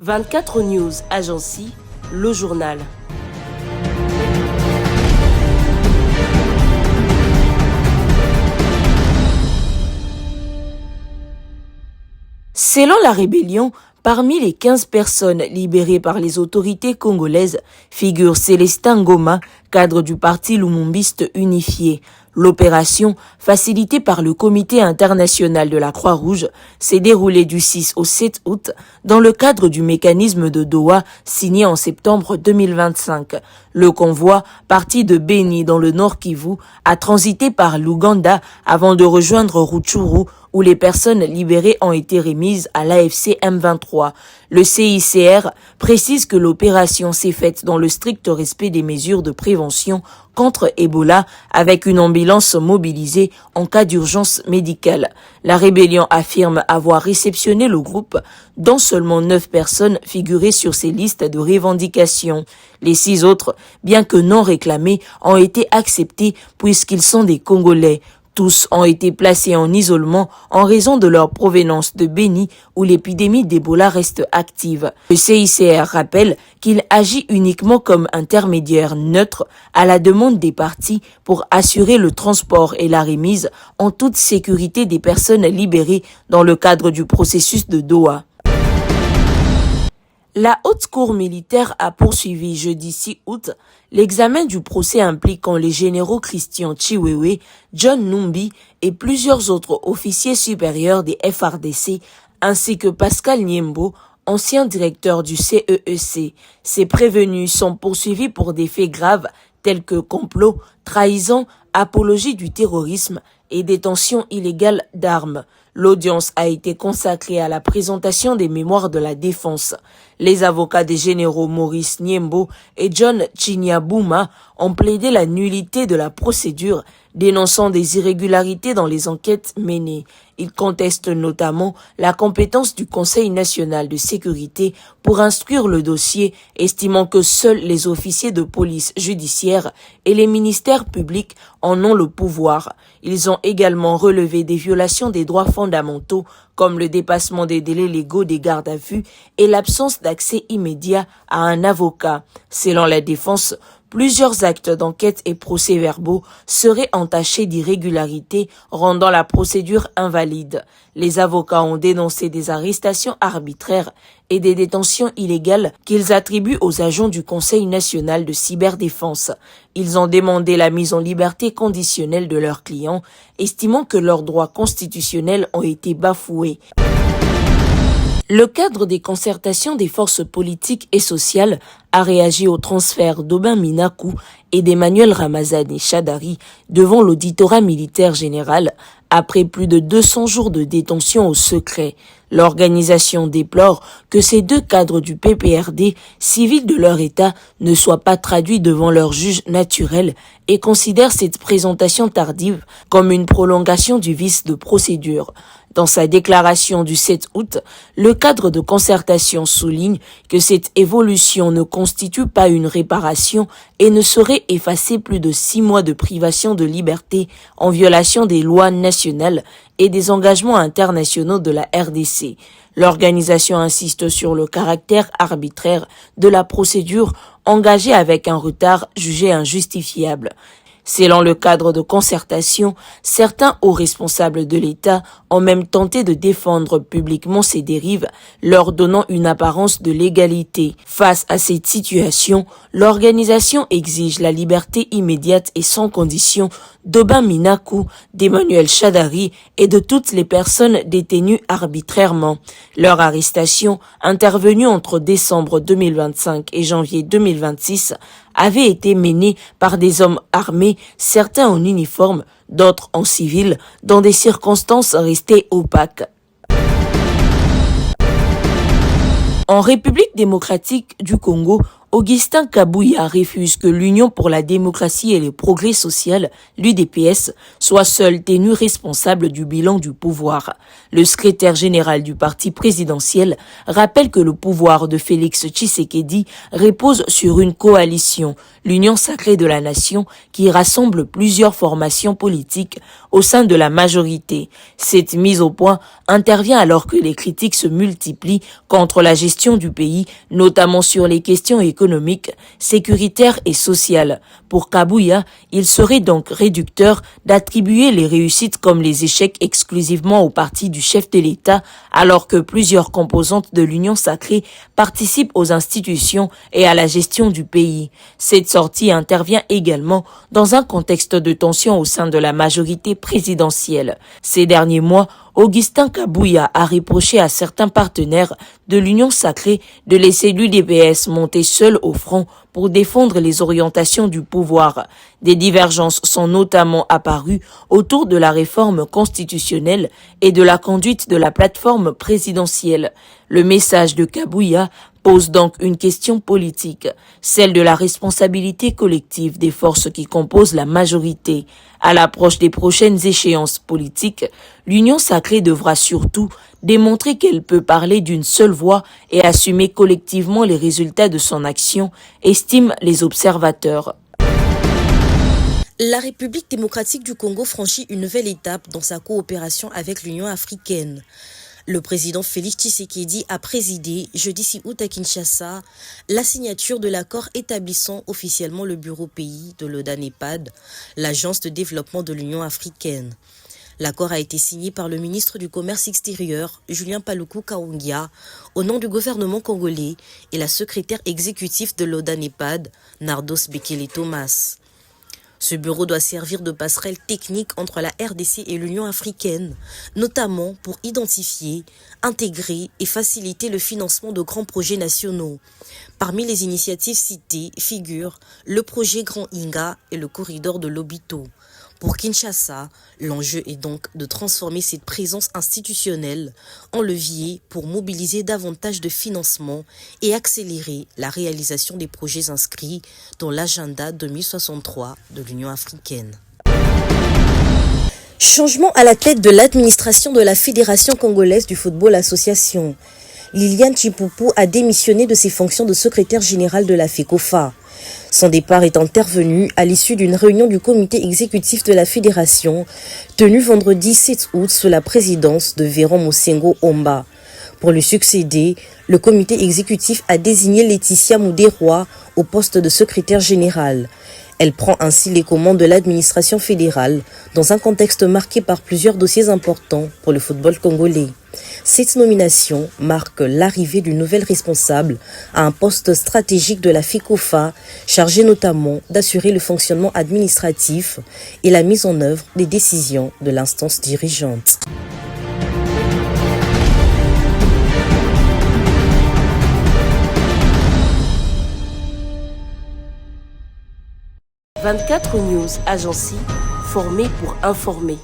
24 News Agency, le journal. Selon la rébellion, parmi les 15 personnes libérées par les autorités congolaises figure Célestin Ngoma, cadre du parti lumumbiste unifié. L'opération, facilitée par le Comité international de la Croix-Rouge, s'est déroulée du 6 au 7 août dans le cadre du mécanisme de Doha signé en septembre 2025. Le convoi, parti de Beni dans le Nord Kivu, a transité par l'Ouganda avant de rejoindre Rutshuru, où les personnes libérées ont été remises à l'AFC M23. Le CICR précise que l'opération s'est faite dans le strict respect des mesures de prévention contre Ebola avec une ambulance mobilisée en cas d'urgence médicale. La rébellion affirme avoir réceptionné le groupe dont seulement 9 personnes figuraient sur ces listes de revendications. Les 6 autres, bien que non réclamés, ont été acceptés puisqu'ils sont des Congolais. Tous ont été placés en isolement en raison de leur provenance de Beni où l'épidémie d'Ebola reste active. Le CICR rappelle qu'il agit uniquement comme intermédiaire neutre à la demande des parties pour assurer le transport et la remise en toute sécurité des personnes libérées dans le cadre du processus de Doha. La Haute Cour militaire a poursuivi jeudi 6 août l'examen du procès impliquant les généraux Christian Chiwewe, John Numbi et plusieurs autres officiers supérieurs des FARDC, ainsi que Pascal Niembo, ancien directeur du CEEC. Ces prévenus sont poursuivis pour des faits graves tels que complot, trahison, apologie du terrorisme et détention illégale d'armes. L'audience a été consacrée à la présentation des mémoires de la défense. Les avocats des généraux Maurice Niembo et John Chinyabuma ont plaidé la nullité de la procédure, dénonçant des irrégularités dans les enquêtes menées. Ils contestent notamment la compétence du Conseil national de sécurité pour instruire le dossier, estimant que seuls les officiers de police judiciaire et les ministères publics en ont le pouvoir. Ils ont également relevé des violations des droits fondamentaux, comme le dépassement des délais légaux des gardes à vue et l'absence d'accès immédiat à un avocat. Selon la défense, plusieurs actes d'enquête et procès-verbaux seraient entachés d'irrégularités, rendant la procédure invalide. Les avocats ont dénoncé des arrestations arbitraires et des détentions illégales qu'ils attribuent aux agents du Conseil national de cyberdéfense. Ils ont demandé la mise en liberté conditionnelle de leurs clients, estimant que leurs droits constitutionnels ont été bafoués. Le cadre des concertations des forces politiques et sociales a réagi au transfert d'Aubin Minakou et d'Emmanuel Ramazani Chadari devant l'auditorat militaire général après plus de 200 jours de détention au secret. L'organisation déplore que ces deux cadres du PPRD, civils de leur État, ne soient pas traduits devant leur juge naturel et considère cette présentation tardive comme une prolongation du vice de procédure. Dans sa déclaration du 7 août, le cadre de concertation souligne que cette évolution ne constitue pas une réparation et ne saurait effacer plus de 6 mois de privation de liberté en violation des lois nationales et des engagements internationaux de la RDC. L'organisation insiste sur le caractère arbitraire de la procédure engagée avec un retard jugé injustifiable. Selon le cadre de concertation, certains hauts responsables de l'État ont même tenté de défendre publiquement ces dérives, leur donnant une apparence de légalité. Face à cette situation, l'organisation exige la liberté immédiate et sans condition d'Aubin Minakou, d'Emmanuel Chadari et de toutes les personnes détenues arbitrairement. Leur arrestation, intervenue entre décembre 2025 et janvier 2026, avait été menée par des hommes armés, certains en uniforme, d'autres en civil, dans des circonstances restées opaques. En République démocratique du Congo, Augustin Kabouya refuse que l'Union pour la démocratie et le progrès social, l'UDPS, soit seule tenue responsable du bilan du pouvoir. Le secrétaire général du parti présidentiel rappelle que le pouvoir de Félix Tshisekedi repose sur une coalition, l'Union sacrée de la nation, qui rassemble plusieurs formations politiques au sein de la majorité. Cette mise au point intervient alors que les critiques se multiplient contre la gestion du pays, notamment sur les questions économiques, sécuritaires et sociales. Pour Kabouya, il serait donc réducteur d'attribuer les réussites comme les échecs exclusivement au parti du chef de l'État, alors que plusieurs composantes de l'Union sacrée participent aux institutions et à la gestion du pays. Cette sortie intervient également dans un contexte de tension au sein de la majorité présidentielle. Ces derniers mois, Augustin Kabouya a reproché à certains partenaires de l'Union sacrée de laisser l'UDPS monter seul au front pour défendre les orientations du pouvoir. Des divergences sont notamment apparues autour de la réforme constitutionnelle et de la conduite de la plateforme présidentielle. Le message de Kabouya pose donc une question politique, celle de la responsabilité collective des forces qui composent la majorité. À l'approche des prochaines échéances politiques, l'Union sacrée devra surtout démontrer qu'elle peut parler d'une seule voix et assumer collectivement les résultats de son action, estiment les observateurs. La République démocratique du Congo franchit une nouvelle étape dans sa coopération avec l'Union africaine. Le président Félix Tshisekedi a présidé jeudi 6 août à Kinshasa la signature de l'accord établissant officiellement le bureau pays de l'ODANEPAD, l'agence de développement de l'Union africaine. L'accord a été signé par le ministre du Commerce extérieur, Julien Paluku Kahongya, au nom du gouvernement congolais et la secrétaire exécutive de l'ODANEPAD, Nardos Bekele Thomas. Ce bureau doit servir de passerelle technique entre la RDC et l'Union africaine, notamment pour identifier, intégrer et faciliter le financement de grands projets nationaux. Parmi les initiatives citées figurent le projet Grand Inga et le corridor de Lobito. Pour Kinshasa, l'enjeu est donc de transformer cette présence institutionnelle en levier pour mobiliser davantage de financement et accélérer la réalisation des projets inscrits dans l'agenda 2063 de l'Union africaine. Changement à la tête de l'administration de la Fédération congolaise du football association. Liliane Chipoupou a démissionné de ses fonctions de secrétaire générale de la FECOFA. Son départ est intervenu à l'issue d'une réunion du comité exécutif de la fédération tenue vendredi 7 août sous la présidence de Véron Mosengo Omba. Pour lui succéder, le comité exécutif a désigné Laetitia Moudéroy au poste de secrétaire générale. Elle prend ainsi les commandes de l'administration fédérale dans un contexte marqué par plusieurs dossiers importants pour le football congolais. Cette nomination marque l'arrivée d'une nouvelle responsable à un poste stratégique de la FECOFA, chargé notamment d'assurer le fonctionnement administratif et la mise en œuvre des décisions de l'instance dirigeante. 24 News Agency, formée pour informer.